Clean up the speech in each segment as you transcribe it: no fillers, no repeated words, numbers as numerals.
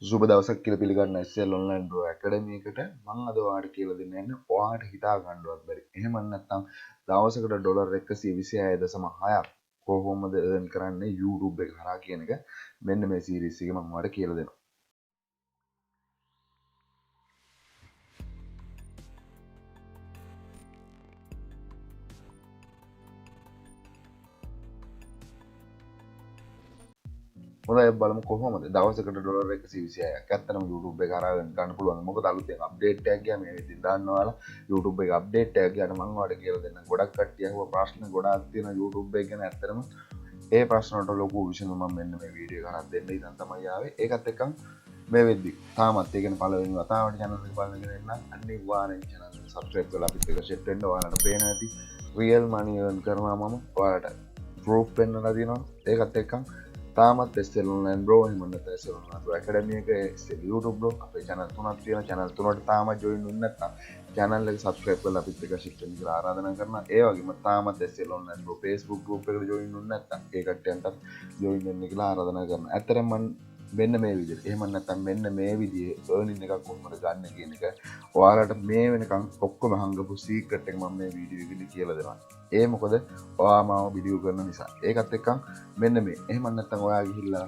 සුබ දවසක් කියලා පිළිගන්න SL online pro academy එකට මම අද ඔයාලට කියලා දෙන්න යන්නේ ඔයාලට හිතා ගන්නවත් බැරි. එහෙම නැත්නම් දවසකට ඩොලර් 126.6ක් කොහොමද earn කරන්නේ YouTube එක හරහා කියන එක මෙන්න මේ සීරීස් එකේ මම ඔයාලට කියලා දෙනවා. හොඳයි බලමු කොහොමද දවසකට ඩොලර් 126ක් ඇත්තටම YouTube එක හරහා earn කරන්න පුළුවන්. මොකද අලුතෙන් අප්ඩේට් එකක් ගියා මේ විදිහට දාන්නවාලා YouTube එක අප්ඩේට් එකක් ගියාට මම ඔයාලට කියලා දෙන්න. ගොඩක් කට්ටිය අහුව ප්‍රශ්න ගොඩාක් තියෙනවා YouTube එක ගැන. ඇත්තටම ඒ ප්‍රශ්න වලට ලොකු විසඳුමක් මම මෙන්න මේ වීඩියෝ එක හරහා දෙන්න ඉතින් තමයි ආවේ. ඒකත් එක්කම මේ වෙද්දි තාමත් ඒ කියන්නේ පළවෙනි වතාවට channel එක බලන කෙනෙක් නම් අනිවාර්යෙන් channel එක subscribe කරලා අපිත් එක්ක share වෙන්න. ඔයාලට පේන ඇති real money earn කරනවා මම ඔයාලට proof පෙන්නලා දෙනවා. ඒකත් එක්කම තාමත් SL online bro එහෙම නැත්නම් SL online bro academy එක SL YouTube bro අපේ channel තුනක් තියෙනවා. channel තුනට තාමත් join වෙන්නේ නැත්නම් channel එක subscribe කරලා අපිත් එක්ක share වෙන්න කියලා ආරාධනා කරනවා. ඒ වගේම තාමත් SL online bro Facebook group එකට join වෙන්නේ නැත්නම් ඒ කට්ටියන්ට join වෙන්න කියලා ආරාධනා කරනවා. ඇත්තටම මම මෙන්න මේ විදිහට එහෙම නැත්නම් මෙන්න මේ විදිහේ earning එකක් කොහොමද ගන්න කියන එක ඔයාලට මේ වෙනකන් ඔක්කොම හංගපු secret එක මම මේ වීඩියෝ එකේදී කියලා දෙනවා. ඒ මොකද ඔයා මාව වීඩියෝ කරන නිසා. ඒකත් එක්කම මෙන්න මේ එහෙම නැත්නම් ඔයා ගිහිල්ලා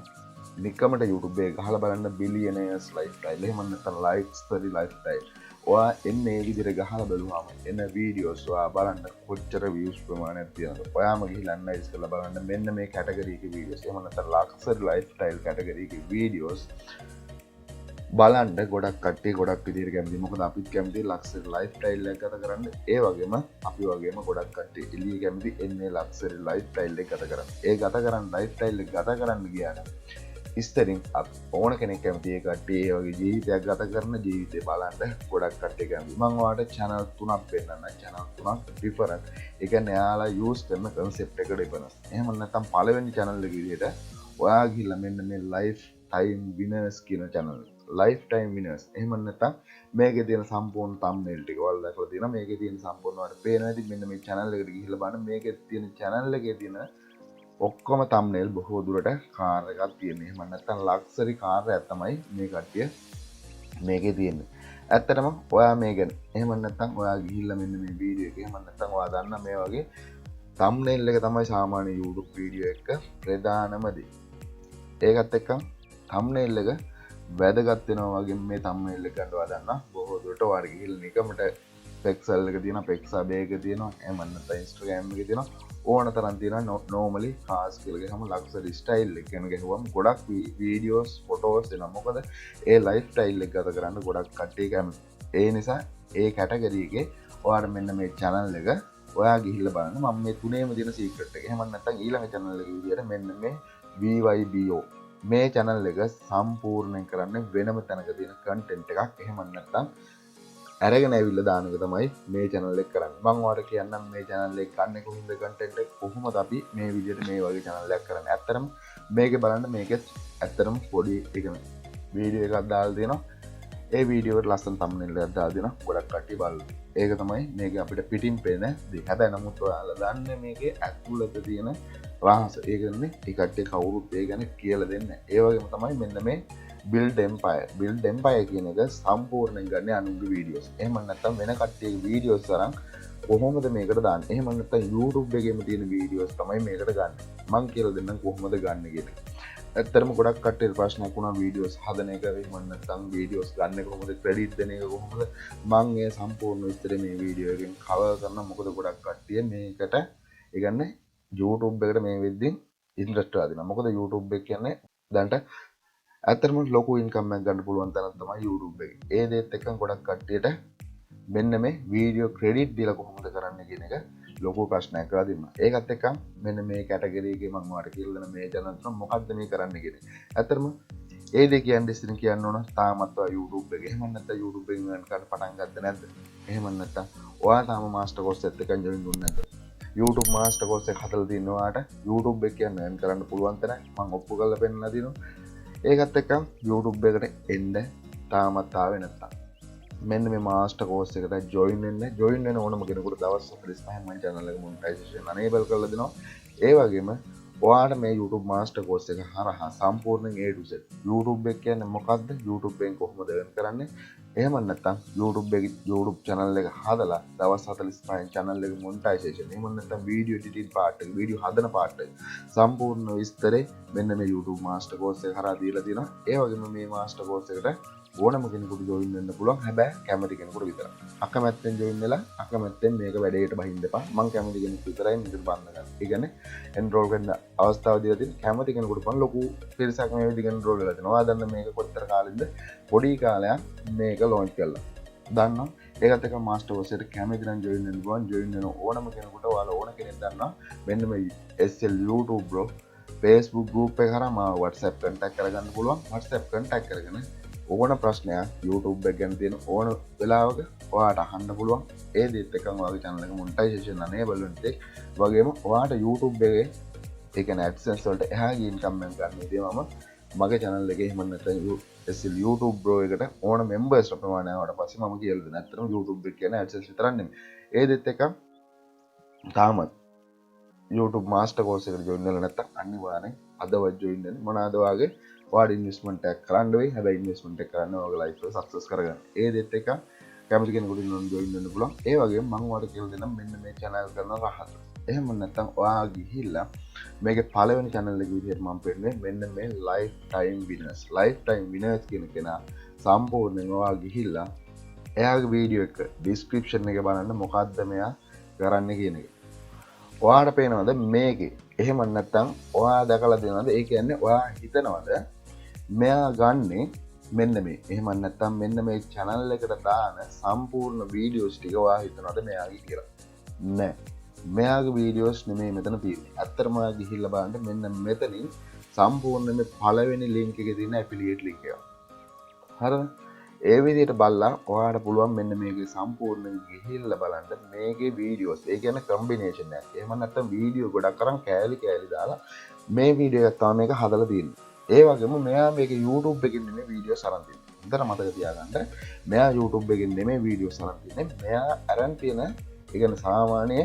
නිකමට YouTube එක ගහලා බලන්න billionaires lifestyle එහෙම නැත්නම් lifestyle lifestyle ඔයා එන්නේ මේ විදිහට ගහලා බලුවාම එන වීඩියෝස් ඔයා බලන්න කොච්චර views ප්‍රමාණයක් තියෙනවද. ඔයාම ගිහිල්ලා අනලයිස් කරලා බලන්න මෙන්න මේ කැටගරි එකේ වීඩියෝස් එහෙම නැත්නම් luxury lifestyle කැටගරි එකේ වීඩියෝස් බලන්න ගොඩක් කට්ටිය ගොඩක් විදිහට කැමති. මොකද අපිත් කැමති luxury lifestyle එක ගත කරන්න. ඒ වගේම අපි වගේම ගොඩක් කට්ටිය එළිය කැමති එන්නේ luxury lifestyle එක ගත කරන්න. ඒ ගත කරන්න lifestyle එක ගත කරන්න ගියාට ඉස්තරින් ඕන කෙනෙක් කැමති ඒ කට්ටිය ඒ වගේ ජීවිතයක් ගත කරන ජීවිතය බලන්න ගොඩක් කට්ටිය කැමති. මම ඔයාලට channel තුනක් පෙන්නන්න. channel තුනක් different. ඒ කියන්නේ එයාලා use කරන concept එකට different. එහෙම නැත්නම් පළවෙනි channel එක විදිහට ඔයා ගිහිල්ලා මෙන්න මේ lifetime winners කියන channel lifetime winners. එහෙම නැත්නම් මේකේ තියෙන සම්පූර්ණ thumbnail ටික ඔයාලා දැකලා තියෙනවා. මේකේ තියෙන සම්පූර්ණ ඔයාලට පේනවා. ඉතින් මෙන්න මේ channel එකට ගිහිල්ලා බලන්න මේකේ තියෙන channel එකේ තියෙන ඔක්කොම thumbnail බොහෝ දුරට කාර් එකක් තියෙනවා. එහෙම නැත්නම් luxury කාර් එකක් තමයි මේ කට්ටිය මේකේ තියෙන්නේ. ඇත්තටම ඔයා මේ ගැන එහෙම නැත්නම් ඔයා ගිහිල්ලා මෙන්න මේ වීඩියෝ එක එහෙම නැත්නම් ඔයා දන්න මේ වගේ thumbnail එක තමයි සාමාන්‍ය YouTube වීඩියෝ එක ප්‍රධානම දේ. ඒකත් එක්කම thumbnail එක වැදගත් වෙනවා වගේ මේ thumbnail එක ගන්නවා දන්නා බොහෝ දුරට ඔයාලා ගිහිල්ලා නිකමට pixel එක තියෙනවා pixel එක තියෙනවා එහෙම නැත්නම් Instagram එකේ තියෙනවා ඕන තරම් තියෙනවා normally cars කියලා ගහම luxury style එක ගැන ගහුවම ගොඩක් videos photos එනවා මොකද ඒ lifestyle එක ගත කරන්න ගොඩක් කට්ටිය කැමති ඒ නිසා ඒ category එකේ ඔයාලා මෙන්න මේ channel එක ඔයා ගිහිල්ලා බලන්න මම මේ තුනේම තියෙන secret එක එහෙම නැත්නම් ඊළඟ channel එක විදියට මෙන්න මේ VYBO මේ channel එක සම්පූර්ණයෙන් කරන්නේ වෙනම තැනක තියෙන content එකක් එහෙම නැත්නම් අරගෙන ඇවිල්ලා දාන එක තමයි මේ channel එක කරන්නේ. මම ඔයාලට කියන්නම් මේ channel එක ගන්න කොහොමද content එක කොහොමද අපි මේ විදිහට මේ වගේ channel එකක් කරන්නේ. ඇත්තටම මේකේ බලන්න මේකෙත් ඇත්තටම පොඩි වීඩියෝ එකක් දාලා දෙනවා. ඒ වීඩියෝ එකට ලස්සන thumbnail එකක් දාලා දෙනවා. ගොඩක් කට්ටිය බලනවා. ඒක තමයි මේක අපිට පිටින් පේන දේ. හැබැයි නමුත් ඔයාලා දන්නේ මේකේ ඇතුළත තියෙන රහස. ඒ කියන්නේ ඒ කට්ටිය කවුරුත් ඒ ගැන කියලා දෙන්නේ නැහැ. ඒ වගේම තමයි මෙන්න මේ build empire කියන එක සම්පූර්ණයෙන් ගන්න අනුන්ගේ වීඩියෝස්. එහෙම නැත්නම් වෙන කට්ටියගේ වීඩියෝස් තරම් කොහොමද මේකට දාන්නේ? එහෙම නැත්නම් YouTube එකේම තියෙන වීඩියෝස් තමයි මේකට ගන්න. මම කියලා දෙන්නම් කොහොමද ගන්න කියලා. ඇත්තටම ගොඩක් කට්ටියට ප්‍රශ්නයක් වුණා වීඩියෝස් හදන එක එහෙම නැත්නම් වීඩියෝස් ගන්න කොහොමද ක්‍රෙඩිට් දෙන එක කොහොමද? මම ඒ සම්පූර්ණ විස්තරය මේ වීඩියෝ එකෙන් කවර් කරනවා. මොකද ගොඩක් කට්ටිය මේකට ඒ කියන්නේ YouTube එකට මේ වෙද්දී ඉන්ට්‍රස්ට් ආදිනවා. මොකද YouTube එක කියන්නේ දැන්ට ඇත්තටම ලොකු ඉන්කම් එකක් ගන්න පුළුවන් තරම් තමයි YouTube එකේ. ඒ දේත් එක්ක ගොඩක් කට්ටියට මෙන්න මේ වීඩියෝ ක්‍රෙඩිට් දීලා කොහොමද කරන්නේ කියන එක ලොකු ප්‍රශ්නයක් කරලා දෙනවා. ඒකත් එක්ක මෙන්න මේ කැටගරි එකේ මම ඔයාලට කියලා දෙන මේ channel එක මොකක්ද මේ කරන්න කියන්නේ. ඇත්තටම ඒ දෙක කියන්නේ ඉතින් කියන්න ඕන තාමත් ඔයා YouTube එකේ එහෙම නැත්නම් YouTube එකෙන් earn කරන්න පටන් ගත්තද නැද්ද? එහෙම නැත්නම් ඔයා තාම master course එකත් එක්ක join වුනේ නැද්ද? YouTube master course එක හදලා තියෙනවා ඔයාට YouTube එක කියන්නේ earn කරන්න පුළුවන් තරම් මම ඔප්පු කරලා පෙන්නලා දෙනවා. ඒකත් එක්ක YouTube එකට එන්න තාමත් ආවේ නැත්තම් මෙන්න මේ මාස්ටර් කෝස් එකට ජොයින් වෙන ඕනම කෙනෙකුට දවස් 45න් මම channel එක මොනිටයිසේෂන් enable කරලා දෙනවා. ඒ වගේම ඔයාට මේ YouTube master course එක හරහා සම්පූර්ණයෙන් A to Z YouTube එක කියන්නේ මොකක්ද? YouTube එකෙන් කොහොමද earn කරන්නේ? එහෙම නැත්නම් YouTube channel එක හදලා දවස් 45න් channel එක monetization. එහෙම නැත්නම් video editing part එක, video හදන part එක සම්පූර්ණ විස්තරේ මෙන්න මේ YouTube master course එක හරහා දීලා තියෙනවා. ඒ වගේම මේ master course එකට ඕනම කෙනෙකුට join වෙන්න පුළුවන්. හැබැයි කැමති කෙනෙකුට විතරයි. අකමැත්තෙන් join වෙලා අකමැත්තෙන් මේක වැඩේට බහින්න එපා. මම කැමති කෙනෙක් විතරයි මේකට බන්න ගන්න. ඒ කියන්නේ enroll වෙන්න අවස්ථාව දීලා තියෙන කැමති කෙනෙකුට පන් ලොකු පිරිසක් මේ විදිහට enroll වෙලා තියෙනවා. ඔයා දන්න මේක කොච්චර කාලෙද? පොඩි කාලයක් මේක launch කළා. දන්නවා. ඒකත් එක master course එකට කැමති නම් join වෙන්න පුළුවන්. join වෙන ඕනම කෙනෙකුට ඔයාලා ඕන කෙනෙක් දන්නවා. මෙන්න මේ SL YouTube bro Facebook group එක හරහා මාව WhatsApp contact කරගන්න පුළුවන්. WhatsApp contact කරගෙන ඕන ප්‍රශ්නයක් YouTube එක ගැන තියෙන ඕන වෙලාවක ඔයාට අහන්න පුළුවන්. ඒ දෙත් එකම ඔයාගේ channel එක monetization enable වෙන තේ වගේම ඔයාට YouTube එකේ ඒ කියන්නේ AdSense වලට එහා ගිය income එක ගන්න ඉතින් මම මගේ channel එකේ එහෙම නැත්නම් SL YouTube bro එකට ඕන members ප්‍රමාණය ආවට පස්සේ මම කියලා දෙන්න. ඇත්තටම YouTube එක කියන්නේ AdSense විතරක් නෙමෙයි. ඒ දෙත් එක තාමත් YouTube master course එකට join වෙලා නැත්නම් අනිවාර්යෙන් අදවත් join වෙන්න. මොනවාද වාගේ ඔයාලා ඉන්වෙස්ට්මන්ට් එකක් කරන්න වෙයි. හැබැයි ඉන්වෙස්ට්මන්ට් එක කරන්න ඔයාගේ ලයිෆ් එක සක්සස් කරගන්න. ඒ දෙත් එක කැමති කෙනෙකුට join වෙන්න පුළුවන්. ඒ වගේම මම ඔයාලට කියලා දෙන්නම් මෙන්න මේ channel කරන රහස. එහෙම නැත්නම් ඔයා ගිහිල්ලා මේකේ පළවෙනි channel එක විදිහට මම පෙන්නන්නේ මෙන්න මේ lifetime winners. lifetime winners කියන කෙනා සම්පූර්ණයෙන් ඔයා ගිහිල්ලා එයාගේ වීඩියෝ එක description එකේ බලන්න මොකද්ද මෙයා කරන්නේ කියන එක. ඔයාට පේනවද මේකේ? එහෙම නැත්නම් ඔයා දැකලා දෙනවද? ඒ කියන්නේ ඔයා හිතනවද මෙයා ගන්නේ මෙන්න මේ. එහෙම නැත්නම් මෙන්න මේ channel එකට දාන සම්පූර්ණ වීඩියෝස් ටික ඔයා හිතනවද මෙයාගේ කියලා? නෑ. මෙයාගේ වීඩියෝස් නෙමෙයි මෙතන තියෙන්නේ. ඇත්තටම ඔයා ගිහිල්ලා බලන්න මෙන්න මෙතනින් සම්පූර්ණ මේ පළවෙනි link එකේ තියෙන affiliate link එක. හරිද? ඒ විදිහට බලලා ඔයාට පුළුවන් මෙන්න මේකේ සම්පූර්ණ ගිහිල්ලා බලන්න මේකේ වීඩියෝස්. ඒ කියන්නේ කම්බිනේෂන් එකක්. එහෙම නැත්නම් වීඩියෝ ගොඩක් අරන් කෑලි දාලා මේ වීඩියෝ එක තමයි මේක හදලා තියෙන්නේ. ඒ වගේම මෙයා මේක YouTube එකකින් නෙමෙයි වීඩියෝස් අරන් තියෙන්නේ. හොඳට මතක තියාගන්න. මෙයා YouTube එකකින් නෙමෙයි වීඩියෝස් අරන් තියෙන්නේ. මෙයා අරන් තියෙන ඒ කියන්නේ සාමාන්‍ය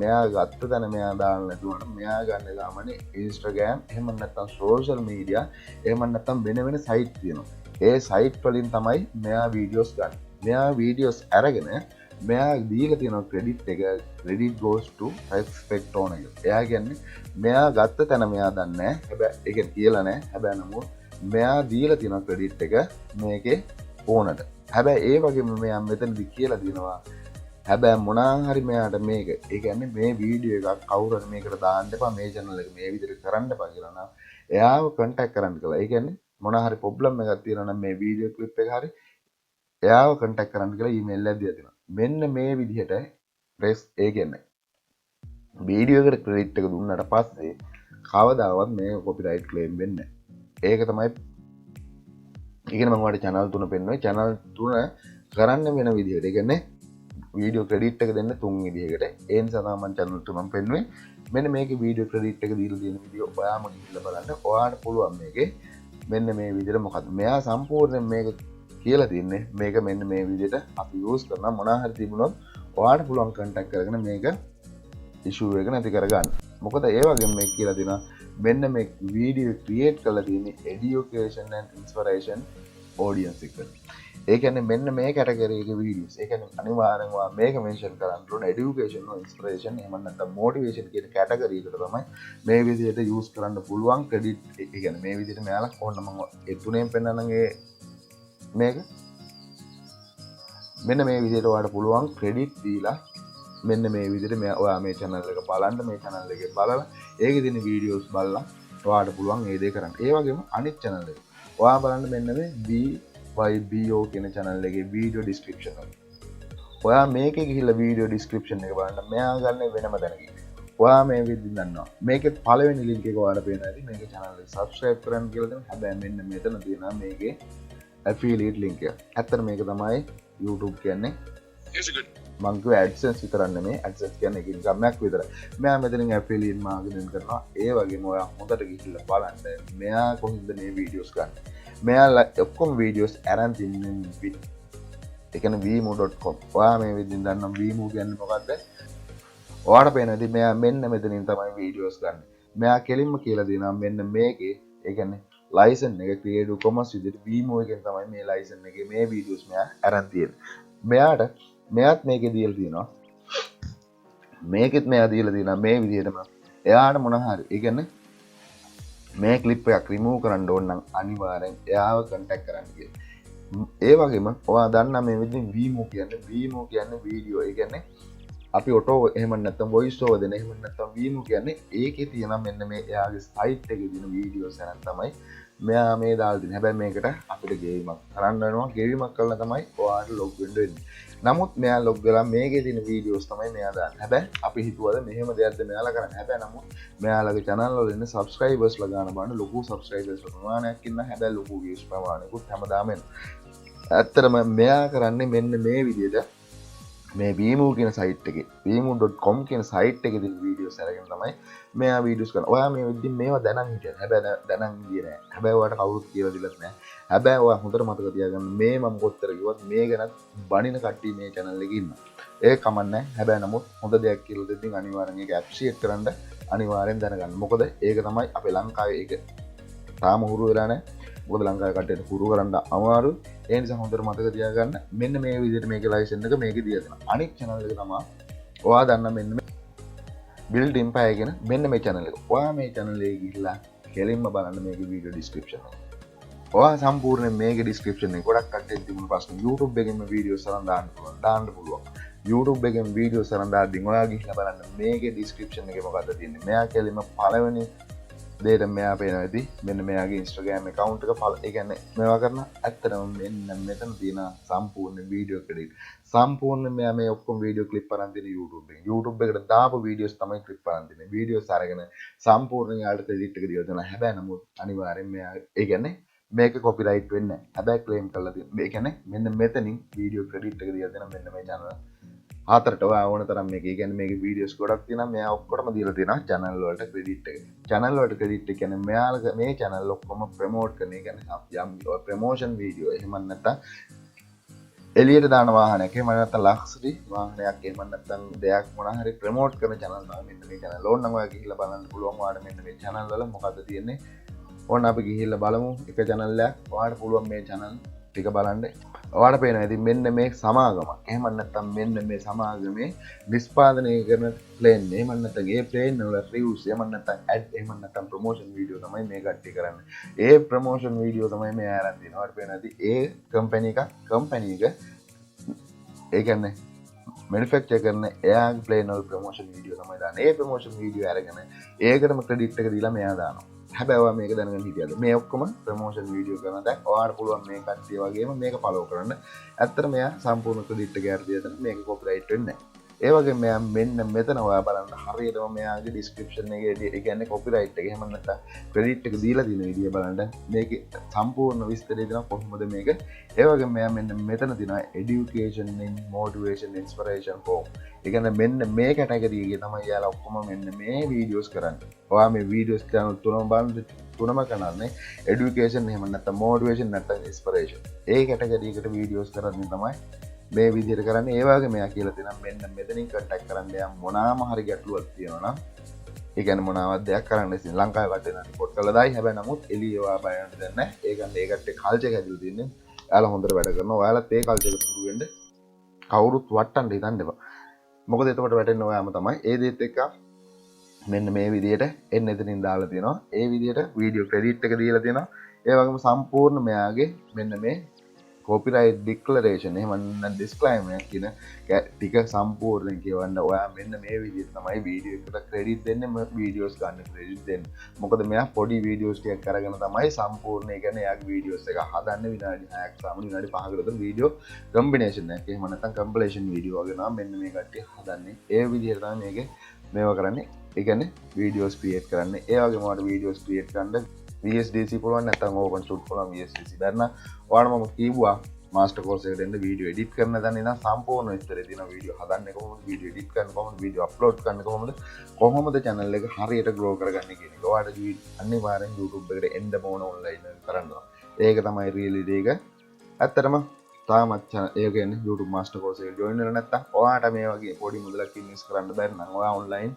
මෙයා ගත්ත තැන මෙයා දාන්න නැතුවට මෙයා ගන්න ළමනේ Instagram එහෙම නැත්නම් social media එහෙම නැත්නම් වෙන site තියෙනවා. ඒ site වලින් තමයි මෙයා වීඩියෝස් ගන්න. මෙයා වීඩියෝස් අරගෙන මෙයා දීලා තියෙන credit එක credit goes to respect on එක. එයා කියන්නේ මෙයා ගත්ත තැන මෙයා දන්නේ නැහැ. හැබැයි ඒක කියලා නැහැ. හැබැයි නමුත් මෙයා දීලා තියෙන credit එක මේකේ ඕනට. හැබැයි ඒ වගේම මෙයා මෙතනදි කියලා දිනවා හැබැයි මොනවා හරි මෙයාට මේක ඒ කියන්නේ මේ වීඩියෝ එකක් කවුරු හරි මේකට දාන්න එපා මේ channel එක මේ විදිහට කරන්න එපා කියලා නම් එයාව contact කරන්න කියලා. ඒ කියන්නේ මොනවා හරි problem එකක් තියෙනවා නම් මේ වීඩියෝ clip එක හරි එයාව contact කරන්න කියලා email එකක් දීලා තියෙනවා. මෙන්න මේ විදිහට press ඒ කියන්නේ වීඩියෝ එකට credit එක දුන්නාට පස්සේ කවදාවත් මේ copyright claim වෙන්නේ නැහැ. ඒක තමයි ඉගෙන මම ඔයාලට channel 3 පෙන්වන්නේ. channel 3 කරන්න වෙන විදිහට. ඒ කියන්නේ වීඩියෝ ක්‍රෙඩිට් එක දෙන්න 3 විදිහකට. ඒ නිසා තමයි මම channel 3 මම පෙන්වන්නේ. මෙන්න මේකේ වීඩියෝ ක්‍රෙඩිට් එක දීලා තියෙන වීඩියෝ ඔයාම ගිහිල්ලා බලන්න. ඔයාට පුළුවන් මේකේ මෙන්න මේ විදිහට මොකද්ද? මෙයා සම්පූර්ණයෙන් මේක කියලා තින්නේ මේක මෙන්න මේ විදිහට අපි යූස් කරනවා. මොනවා හරි තිබුණොත් ඔයාට පුළුවන් contact කරගෙන මේක issue එක නැති කරගන්න. මොකද ඒ වගේම මේක කියලා දෙනවා මෙන්න මේ වීඩියෝ ක්‍රියේට් කරලා තියෙන්නේ education and inspiration audience එකට. ඒ කියන්නේ මෙන්න මේ කැටගරි එකේ වීඩියෝස්. ඒ කියන්නේ අනිවාර්යෙන්ම මේක මෙන්ෂන් කරන්න ඕන এডুকেෂන් or ඉන්ස්පිරේෂන් එහෙම නැත්නම් මොටිවේෂන් කියන කැටගරි එකට තමයි මේ විදිහට යූස් කරන්න පුළුවන් ක්‍රෙඩිට්. ඒ කියන්නේ මේ විදිහට මෙයාලා ඕන්න මම ඒ තුනෙන් පෙන්නනනම් ඒ මේක මෙන්න මේ විදිහට ඔයාලට පුළුවන් ක්‍රෙඩිට් දීලා මෙන්න මේ විදිහට ඔයා මේ channel එක බලන්න මේ channel එකේ බලලා ඒකේ තියෙන වීඩියෝස් බලලා ඔයාලට පුළුවන් මේ දේ කරන්න. ඒ වගේම අනිත් channel එක ඔයා බලන්න මෙන්න මේ YBO කියන channel එකේ video description එක. ඔයා මේකේ ගිහිල්ලා video description එක බලන්න. මෙයා ගන්න වෙනම තැනකින්. ඔයා මේ විදිහින් දන්නවා. මේකේ පළවෙනි link එක ඔයාලට පේනවා ඇති. මේකේ channel එක subscribe කරන්න කියලා දෙන්න. හැබැයි මෙන්න මෙතන තියෙනවා මේකේ affiliate link එක. ඇත්තට මේක තමයි YouTube කියන්නේ. මං කිව්ව AdSense විතරක් නෙමෙයි. AdSense කියන්නේ එක income එකක් විතරයි. මෙයා මෙතනින් affiliate marketing කරනවා. ඒ වගේම ඔයා හොඳට ගිහිල්ලා බලන්න. මෙයා කොහොමද මේ videos ගන්න. මෙයා ඔක්කොම වීඩියෝස් අරන් තින්නේ ඒ කියන්නේ vimo.com. ඔයා මේ විදිහින් දන්නම් vimo කියන්නේ මොකද්ද? ඔයාට පේනදී මෙයා මෙන්න මෙතනින් තමයි වීඩියෝස් ගන්න. මෙයා කෙලින්ම කියලා දෙනවා මෙන්න මේකේ ඒ කියන්නේ ලයිසන් එක ක්‍රියේටිව් කොමර්ස් විදිහට වීමෝ එකෙන් තමයි මේ ලයිසන් එකේ මේ වීඩියෝස් මෙයා අරන් තියෙන්නේ. මෙයාත් මේකේ දීලා තියෙනවා. මේකෙත් මෙයා දීලා තියෙනවා මේ විදිහටම එයාට මොන හරි ඒ කියන්නේ මේ ක්ලිප් එකක් රිමූව් කරන්න ඕන නම් අනිවාර්යෙන් එයාව කන්ටැක්ට් කරන්න කියලා. ඒ වගේම ඔයා දන්නා මේ විදිහින් වීමෝ කියන්නේ වීඩියෝ. ඒ කියන්නේ අපි ඔටෝ එහෙම නැත්නම් වොයිස් ඕවර් දෙන එහෙම නැත්නම් වීමෝ කියන්නේ ඒකේ තියෙන මෙන්න මේ එයාගේ සයිට් එකේ තියෙන වීඩියෝස් එකක් තමයි මෙයා මේ දාලා දෙන්නේ. හැබැයි මේකට අපිට ගෙවීමක් කරන්න වෙනවා. ගෙවීමක් කළා තමයි ඔයාට ලොග් වෙන්න වෙන්නේ. නමුත් මෙයා ලොග් වෙලා මේකේ තියෙන වීඩියෝස් තමයි මෙයා දාන්නේ. හැබැයි අපි හිතුවද මෙහෙම දෙයක්ද මෙයාලා කරන්නේ. හැබැයි නමුත් මෙයාලගේ channel වල ඉන්න subscribers ලා ගන්න බලන්න ලොකු subscribers ප්‍රමාණයක් ඉන්න. හැබැයි ලොකු views ප්‍රමාණයකුත් හැමදාම එනවා. ඇත්තටම මෙයා කරන්නේ මෙන්න මේ විදිහට මේ වීමෝ කියන සයිට් එකේ vimo.com කියන සයිට් එකේ තියෙන වීඩියෝස් අරගෙන තමයි මෙයා වීඩියෝස් කරනවා. ඔයා මේ විදිහින් මේවා දැනන් හිටියද? හැබැයි දැනන් ගියේ නෑ. හැබැයි ඔයාලට කවුරුත් කියලා දෙලත් නෑ. හැබැයි ඔයා හොඳට මතක තියාගන්න මේ මම කොච්චර කිව්වත් මේ ගැන බණින කට්ටිය මේ channel එකේ ඉන්නවා. ඒක කමන්නේ. හැබැයි නමුත් හොඳ දෙයක් කියලා දෙද්දී අනිවාර්යෙන් ඒක ඇප්‍රීෂিয়েට් කරන්න අනිවාර්යෙන් දැනගන්න. මොකද ඒක තමයි අපේ ලංකාවේ ඒක තාම හුරු වෙලා නෑ. මොකද ලංකාවේ කට්ටියට හුරු කරන්න අමාරු. ඒ නිසා හොඳට මතක තියාගන්න මෙන්න මේ විදිහට මේකේ ලයිසන් එක මේකේ දීලා දෙනවා. අනිත් channel එක තමයි ඔයා දන්න මෙන්න මේ build empire කියන මෙන්න මේ channel එක. ඔයා මේ channel එකේ ගිහිල්ලා කෙලින්ම බලන්න මේකේ වීඩියෝ description එක. ඔයා සම්පූර්ණයෙන් මේකේ description එක ගොඩක් කට්ටියට තිබුණු ප්‍රශ්න YouTube එකෙන්ම වීඩියෝස් අරන් දාන්න පුළුවන්. YouTube එකෙන් වීඩියෝස් අරන් දාද්දී ඔයා ගිහිල්ලා බලන්න මේකේ description එකේ මොකද්ද තියෙන්නේ. මෙයා කෙලින්ම පළවෙනි දේට මෙයා පේනවා ඇති මෙන්න මෙයාගේ Instagram account එක ඒ කියන්නේ මේවා කරන ඇත්තටම මෙන්න මෙතන තියෙන සම්පූර්ණ වීඩියෝ ක්‍රෙඩිට් සම්පූර්ණ මෙයා මේ ඔක්කොම වීඩියෝ ක්ලිප් අරන් තියෙන YouTube එකට දාපු වීඩියෝස් තමයි ක්ලිප් අරන් තියෙන්නේ වීඩියෝස් අරගෙන සම්පූර්ණ යාට ක්‍රෙඩිට් එක දීලා දෙනවා හැබැයි නමුත් අනිවාර්යෙන් මෙයා ඒ කියන්නේ මේක කොපිරයිට් වෙන්නේ නැහැ හැබැයි ක්ලේම් කරලා තියෙනවා ඒ කියන්නේ මෙන්න මෙතනින් වීඩියෝ ක්‍රෙඩිට් එක දීලා දෙනවා මෙන්න මේ channel හතරට ඔයා ඕන තරම් මේක කියන්නේ මේකේ වීඩියෝස් ගොඩක් තියෙනවා මෙයා ඔක්කොටම දීලා තියෙනවා channel වලට ක්‍රෙඩිට් එක. channel වලට ක්‍රෙඩිට් එක කියන්නේ මෙයාලගේ මේ channel ඔක්කොම ප්‍රොමෝට් කරන ඒ කියන්නේ යම් ප්‍රොමෝෂන් වීඩියෝ එහෙම නැත්නම් එළියට දාන වාහනයක් එහෙම නැත්නම් ලක්ෂරි වාහනයක් එහෙම නැත්නම් දෙයක් මොනවා හරි ප්‍රොමෝට් කරන channel තමයි මෙන්න මේ channel. ඕන නම් ඔයා ගිහිල්ලා බලන්න පුළුවන් ඔයාලට මෙන්න මේ channel වල මොකද්ද තියෙන්නේ. ඕන අපි ගිහිල්ලා බලමු එක channel එකක් ඔයාලට පුළුවන් මේ channel ටික බලන්න. ඔයාලට පේනවා ඉතින් මෙන්න මේ සමාගමක්. එහෙම නැත්නම් මෙන්න මේ සමාගමේ නිෂ්පාදනය කරන ප්ලේන්. එහෙම නැත්නම් ඒ ප්ලේන් වල රිව්ස් එහෙම නැත්නම් ඇඩ් එහෙම නැත්නම් ප්‍රොමෝෂන් වීඩියෝ තමයි මේ කට්ටිය කරන්නේ. ඒ ප්‍රොමෝෂන් වීඩියෝ තමයි මේ ආරන් දෙනවා. ඔයාලට පේනවා ඉතින් ඒ කම්පැනි එක ඒ කියන්නේ මැනුෆැක්චර් කරන එයා ප්ලේන් වල ප්‍රොමෝෂන් වීඩියෝ තමයි දාන්නේ. ඒ ප්‍රොමෝෂන් වීඩියෝ අරගෙන ඒකටම ක්‍රෙඩිට් එක දීලා මෙයා දානවා. හැබැයි ඔයා මේක දැනගන්න හිටියද මේ ඔක්කොම ප්‍රොමෝෂන් වීඩියෝ කරන දැන් ඔයාලට පුළුවන් මේ කට්ටිය වගේම මේක ෆලෝ කරන්න. ඇත්තට මෙයා සම්පූර්ණ ක්‍රෙඩිට් එක ගැරදී දෙන මේක කොපිරයිට් වෙන්නේ නැහැ. ඒ වගේම මෙයා මෙන්න මෙතන ඔයා බලන්න හරියටම මෙයාගේ ඩිස්ක්‍රිප්ෂන් එකේ ඒ කියන්නේ කොපිරයිට් එක එහෙම නැත්නම් ක්‍රෙඩිට් එක දීලා තියෙන විදිය බලන්න මේකේ සම්පූර්ණ විස්තරය දෙනවා කොහොමද මේක. ඒ වගේම මෙයා මෙන්න මෙතන දෙනවා education and motivation inspiration form. ඒ කියන්නේ මෙන්න මේ කැටගරි එකේ තමයි යාලා ඔක්කොම මෙන්න මේ වීඩියෝස් කරන්නේ. ඔයා මේ වීඩියෝස් කරන තුනම බලන්න තුනම කරන්නේ education එහෙම නැත්නම් motivation නැත්නම් inspiration. ඒ කැටගරි එකට වීඩියෝස් කරන්නේ තමයි මේ විදිහට කරන්නේ. ඒ වගේ මෙයා කියලා තියෙනවා මෙන්න මෙතනින් කන්ටැක්ට් කරන්න යා මොනාම හරි ගැටලුවක් තියෙනවා නම් ඒ කියන්නේ මොනවාවත් දෙයක් කරන්න ඉතින් ලංකාවේ කටේ නම් රිපෝට් කළා දායි. හැබැයි නමුත් එළිය ඔයා බයන්න දෙන්නේ නැහැ. ඒ කියන්නේ ඒකට කල්චර් එක හැදලා තියෙන්නේ. එයාලා හොඳට වැඩ කරනවා. ඔයාලත් ඒ කල්චර් එකට පුරු වෙන්න කවුරුත් වටන්න හිතන්න එපා. මොකද එතකොට වැටෙන්නේ ඔයාම තමයි. ඒ දේත් එක්ක මෙන්න මේ විදිහට එන්න එතනින් දාලා තියෙනවා. ඒ විදිහට වීඩියෝ ක්‍රෙඩිට් එක දීලා තියෙනවා. ඒ වගේම සම්පූර්ණ මෙයාගේ මෙන්න මේ copyright declaration එහෙම නැත්නම් disclaimer කියන ටික සම්පූර්ණයෙන් කියවන්න. ඔයා මෙන්න මේ විදිහට තමයි වීඩියෝ එකට ක්‍රෙඩිට් දෙන්නේ වීඩියෝස් ගන්න ක්‍රෙඩිට් දෙන්නේ. මොකද මෙයා පොඩි වීඩියෝස් ටිකක් අරගෙන තමයි සම්පූර්ණ ඒ කියන්නේ එයාගේ වීඩියෝස් එක හදන්නේ විනාඩි 6ක් සාමාන්‍ය විනාඩි 5කට විතර වීඩියෝ කම්බිනේෂන් එකක්. එහෙම නැත්නම් කම්පිලේෂන් වීඩියෝ වගේ නම් මෙන්න මේ කට්ටිය හදන්නේ. ඒ විදිහට තමයි මේකේ මේවා කරන්නේ. ඒ කියන්නේ වීඩියෝස් ක්‍රියේට් කරන්නේ. ඒ වගේම ඔයාලට වීඩියෝස් ක්‍රියේට් කරන්න VSDC පුළුවන් නැත්නම් ඕපන් සෝඩ් පුළුවන් VSDC බැරන ඔයාලට මම කිව්වා මාස්ටර් කෝස් එකට එන්න වීඩියෝ එඩිට් කරන්න දන්නේ නම් සම්පූර්ණ විස්තරය තියෙනවා වීඩියෝ හදන්නේ කොහොමද වීඩියෝ එඩිට් කරන්නේ කොහොමද වීඩියෝ අප්ලෝඩ් කරන්නේ කොහොමද channel එක හරියට grow කරගන්නේ කියන එක. ඔයාලට අනිවාර්යෙන් YouTube එකට එන්න ඕන online කරනවා. ඒක තමයි reality එක. ඇත්තටම තාමත් ඒ කියන්නේ YouTube master course එකට join වෙලා නැත්නම් ඔයාට මේ වගේ පොඩි මුදලක් ඉන්වෙස්ට් කරන්න බැරි නම් ඔයා online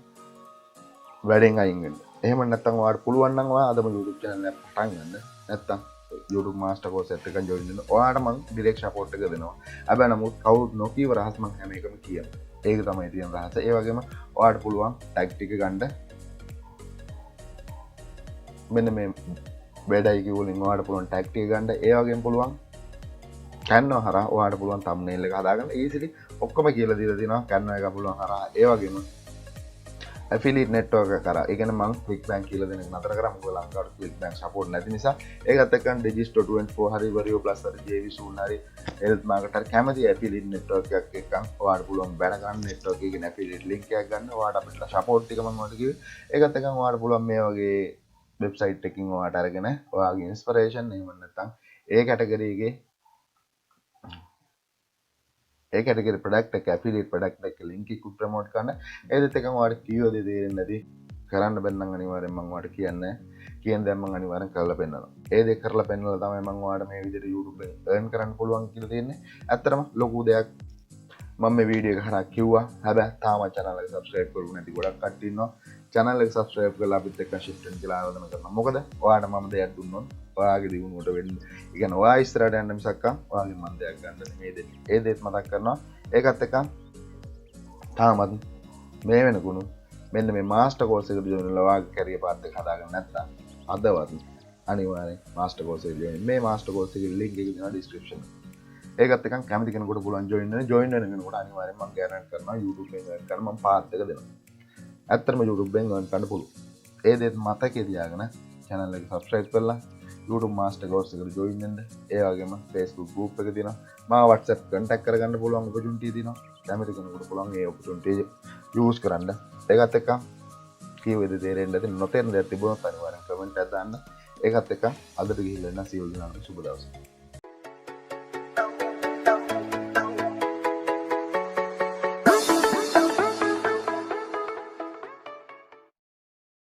වැඩෙන් අයින් වෙන්න. එහෙම නැත්නම් ඔයාලට පුළුවන් නම් ඔයා අදම YouTube channel එක පටන් ගන්න. නැත්නම් YouTube master course එකත් එක්ක join වෙන්න. ඔයාලට මම direct support එක දෙනවා. හැබැයි නමුත් කවුරුත් නොකියව රහස් මම හැම එකම කියනවා. ඒක තමයි තියෙන රහස. ඒ වගේම ඔයාලට පුළුවන් tag ටික ගන්න. මෙන්න මේ වැඩයි කිව්වලින් ඔයාලට පුළුවන් tag ටික ගන්න. ඒ වගේම පුළුවන් Canva හරහා ඔයාලට පුළුවන් thumbnail එක හදාගන්න. easily ඔක්කොම කියලා දීලා තියෙනවා Canva එක පුළුවන් හරහා. ඒ වගේම affiliate network එක කරා. ඒ කියන්නේ මම clickbank කියලා දෙන එක නතර කරා. මොකද ලංකාවට clickbank support නැති නිසා. ඒකත් එක්ක digis.24 හරි vario plus හරි jv හරි health market හරි කැමති affiliate network එකක් එක්ක ඔයාලට පුළුවන් වැඩ ගන්න network එකේ affiliate link එකක් ගන්න. ඔයාලට අපිට support ටික මම ඔයාලට කිව්වේ. ඒකත් එක්ක ඔයාලට පුළුවන් මේ වගේ website එකකින් ඔයාලට අරගෙන ඔයාගේ inspiration එහෙම නැත්නම් ඒ category එකේ ඒ category product එක affiliate product එක link එක promote කරන්න. ඒකත් එක්කම ඔයාලට කීයෝද තේරෙන්නේ නැති කරන්න බැන්නම් අනිවාර්යෙන් මම ඔයාලට කියන්නේ. කියන දේ මම අනිවාර්යෙන් කරලා පෙන්නනවා. ඒ දේ කරලා පෙන්නලා තමයි මම ඔයාලට මේ විදිහට YouTube එකෙන් earn කරන්න පුළුවන් කියලා තියෙන්නේ. ඇත්තටම ලොකු දෙයක් මම මේ වීඩියෝ එක හරහා කිව්වා. හැබැයි තාම channel එක subscribe කරගන්න නැති ගොඩක් කට්ටිය ඉන්නවා. channel එක subscribe කරලා අපිත් එක්ක shift වෙන්න කියලා ආරාධනා කරනවා. මොකද ඔයාලට මම දෙයක් දුන්නොත් ඔයාගේ දිනුවට වෙන්න. ඒ කියන්නේ ඔයා ඉස්සරහට යන්න මිසක් ඔයාගේ මන් දෙයක් ගන්න නෙමෙයි දෙන්නේ. ඒ දේත් මතක් කරනවා. ඒකත් එක්ක තාමත් මේ වෙනකුණු මෙන්න මේ මාස්ටර් කෝස් එකට join වෙලා ඔයාගේ career path එක හදාගන්න නැත්නම් අදවත් අනිවාර්යෙන් මාස්ටර් කෝස් එකට join. මේ මාස්ටර් කෝස් එකේ link එක දෙනවා description එකේ. ඒකත් එක්ක කැමති කෙනෙකුට පුළුවන් join වෙන්න. join වෙන කෙනෙකුට අනිවාර්යෙන් මම guarantee කරනවා YouTube එකෙන් earn කරන්න මම path එක දෙනවා. ඇත්තටම YouTube එකෙන් earn කරන්න පුළුවන්. ඒ දේත් මතකේ තියාගෙන channel එක subscribe කරලා YouTube master course එකට join වෙන්න. ඒ වගේම Facebook group එක තියෙනවා. මාව WhatsApp contact කරගන්න පුළුවන් opportunity තියෙනවා. කැමති කෙනෙකුට පුළුවන් ඒ opportunity use කරන්න. ඒකත් එක්ක කීවෙද තේරෙන්නේ නැති නොතේරෙන දේවල් තිබුණොත් අනිවාර්යෙන් comment එකක් දාන්න. ඒකත් එක්ක අදට ගිහිල්ලා එන්න සියලු දෙනාට සුබ දවසක්.